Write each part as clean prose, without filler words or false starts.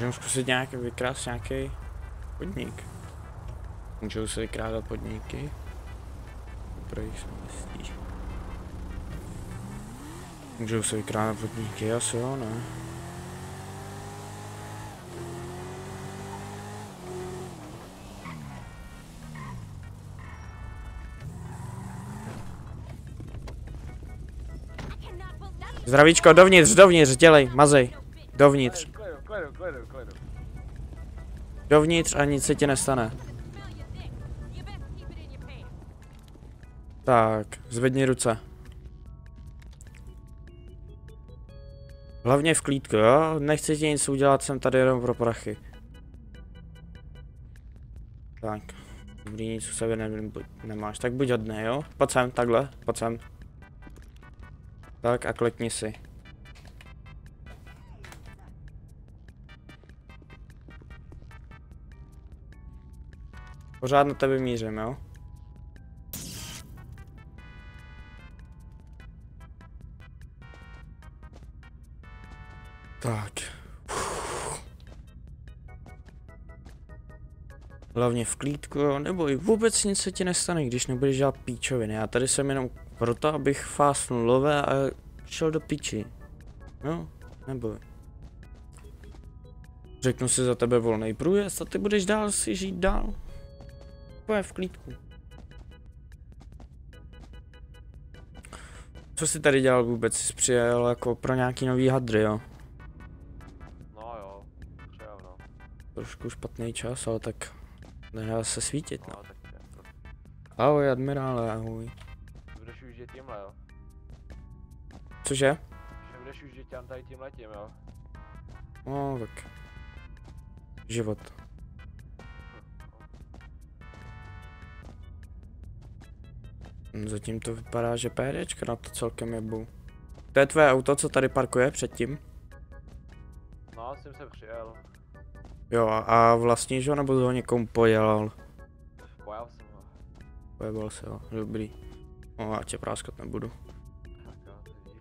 Můžeme zkusit nějak vykrást nějaký podnik. Můžou se vykrádat podniky. Pro jich se myslí. Můžou se vykrádat podniky, asi jo, ne? Zdravíčko, dovnitř, dělej, mazej. Dovnitř. Dovnitř a nic se ti nestane. Tak, zvedni ruce. Hlavně v klídku, jo? Nechci ti nic udělat, jsem tady jenom pro prachy. Tak, dobrý, nic u sebe nemáš, tak buď hodnej, jo? Pojď sem, takhle, pojď sem. Tak a klikni si. Pořád na tebe mířím, jo? Tak. Hlavně v klídku, jo, neboj, vůbec nic se ti nestane, když nebudeš dělat píčoviny. Já tady jsem jenom proto, abych fásnul lové a šel do piči. No, neboj. Řeknu si za tebe volný průjezd a ty budeš dál si žít dál. Pojď v klídku. Co jsi tady dělal vůbec? Jsi přijel jako pro nějaký nový hadry, jo? No jo, přijel no. Trošku špatný čas, ale tak nedá se svítit, no. No tak jako. Ahoj, admirále, ahoj. Budeš už žít tímhle, jo? Cože? Že budeš už žít tady tím letím, jo? No, tak. Život. Zatím to vypadá, že PDčka na to celkem jebu. To je tvé auto, co tady parkuje předtím? No, s tím jsem přijel. Jo, a vlastníš ho, nebo ho někomu podělal? Pojel jsem ho. Pojebal se ho, dobrý. No, já tě práskat nebudu. Tak jo, to vidí.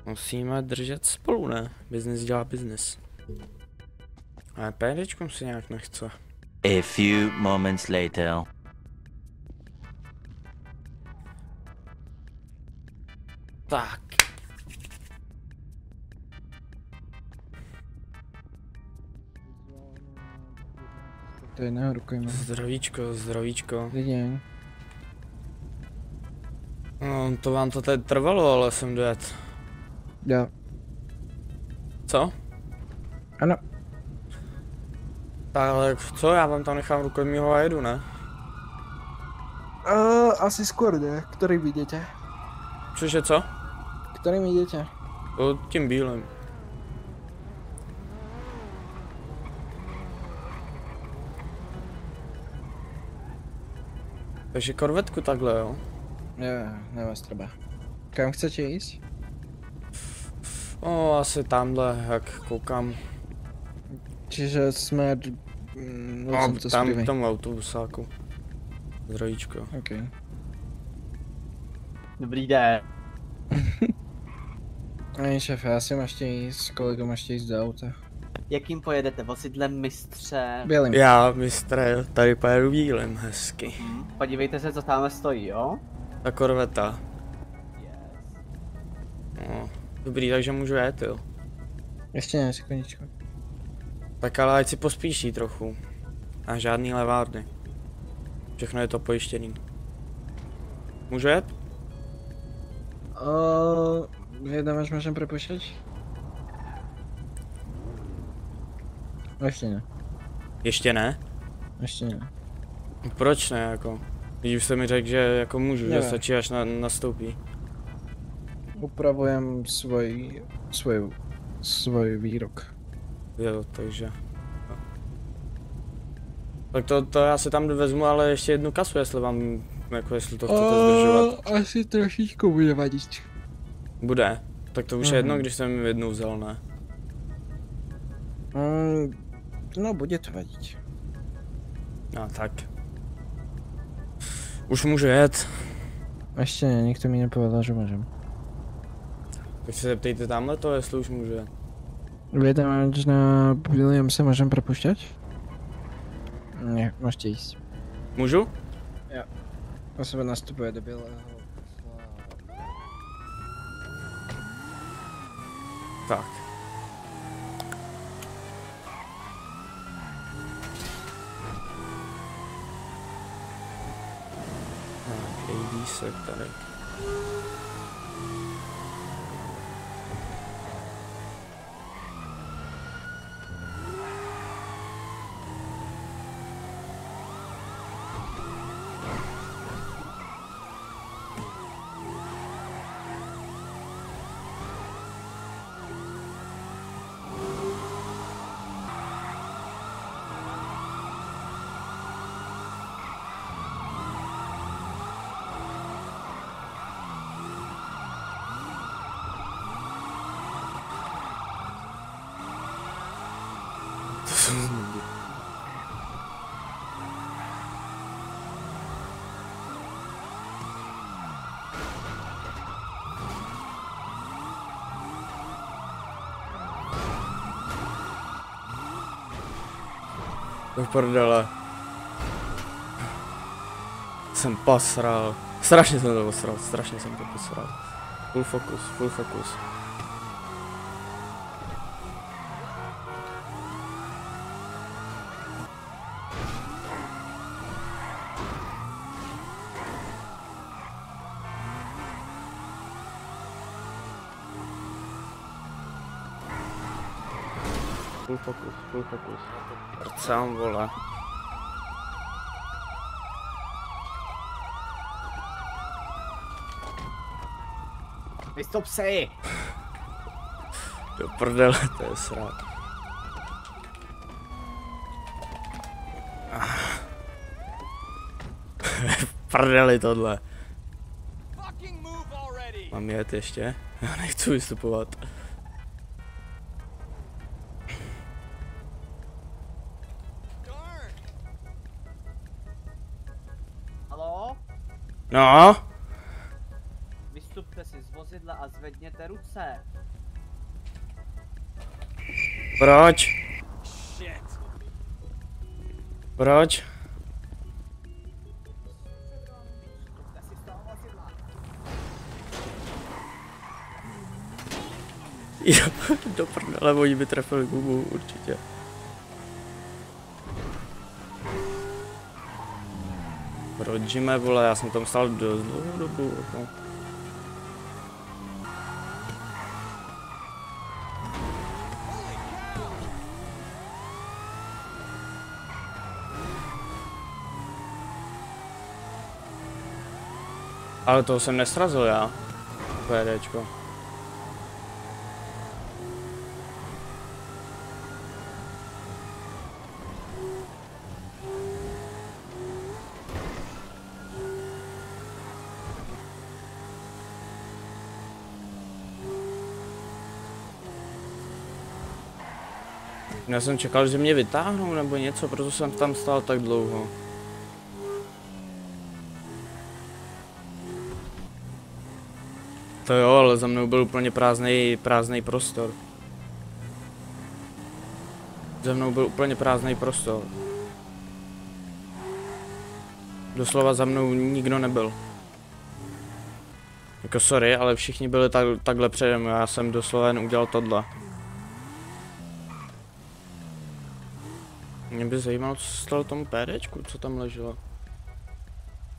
Musíme držet spolu, ne? Business dělá business. Ale PDčkom si nějak nechce. A few moments later. Tak. To je nehrukujeme. Zdravíčko, zdravíčko. Viděň. No, to vám to tady trvalo, ale jsem dojet. Jo. Co? Ano. Tak ale co, já vám tam nechám rukojmího a jedu, ne? Asi skôr ne. Ktorým idete? Cože co? Ktorým idete? O, tím bílým. Takže korvetku takhle, jo? Jo, nemáš treba. Kam chcete ísť? O, asi tamhle, jak koukám. Čiže smer... No, tam k tomu autobusáku. Zdravíčko. OK. Dobrý den. Ani šéfe, asi máš ísť, kolego máš ísť do auta. Jakým pojedete? Vozidlem mistře? Bělým. Já, mistře, tady pojedu bílým, hezky. Podívejte se, co tamhle stojí, jo? Ta korveta. Yes. No, dobrý, takže můžu jet, jo. Ještě ne, sekundičku. Tak ale ať si pospíší trochu. A žádný levárny. Všechno je to pojištěný. Můžu jet? Jedna máš môžem prepušťať? Ještě ne. Ještě ne? Ještě ne. Proč ne, jako? Když už jste mi řekl, že jako můžu, že Nevím. stačí až nastoupí. Upravujem svoj výrok. Jo, takže. No. Tak to já si tam vezmu, ale ještě jednu kasu, jestli vám, jako jestli to chcete zdržovat. Asi trošičku bude vadit. Bude. Tak to už je jedno, když jsem jednu vzal, ne? No, bude to vadit. No tak. Už můžu jet. Ještě ne, nikto mi nepovedal, že môžem. Tak se zeptejte tamhle to, jestli už můžu jet. Viete, že na William se můžeme propuštět? Ne, můžete jít. Můžu? Osoba nastupuje do bílého. Tak. AD se tady. To jsou změny. Do prdele. Jsem posral. Strašně jsem to posral, strašně jsem to posral. Full focus, full focus. Full focus, full focus. Prcám, vole. Vystup si! Do prdele, to je srát. V prdeli tohle. Mám jet ještě? Já nechci vystupovat. Haló? No? Vystupte si z vozidla a zvedněte ruce. Proč? Proč? Vystupte si z toho vozidla. Jo, do prdele, oni by trefili gumu, určitě. Proč jime, vole, já jsem tam stál dost dlouhou dobu, no. Ale toho jsem nesrazil já. PDčko. Já jsem čekal, že mě vytáhnou nebo něco, proto jsem tam stál tak dlouho. To jo, ale za mnou byl úplně prázdnej prostor. Za mnou byl úplně prázdný prostor. Doslova za mnou nikdo nebyl. Jako sorry, ale všichni byli takhle přede mnou, já jsem doslova jen udělal tohle. Mě by zajímalo, co se stalo tomu PDčku, co tam leželo.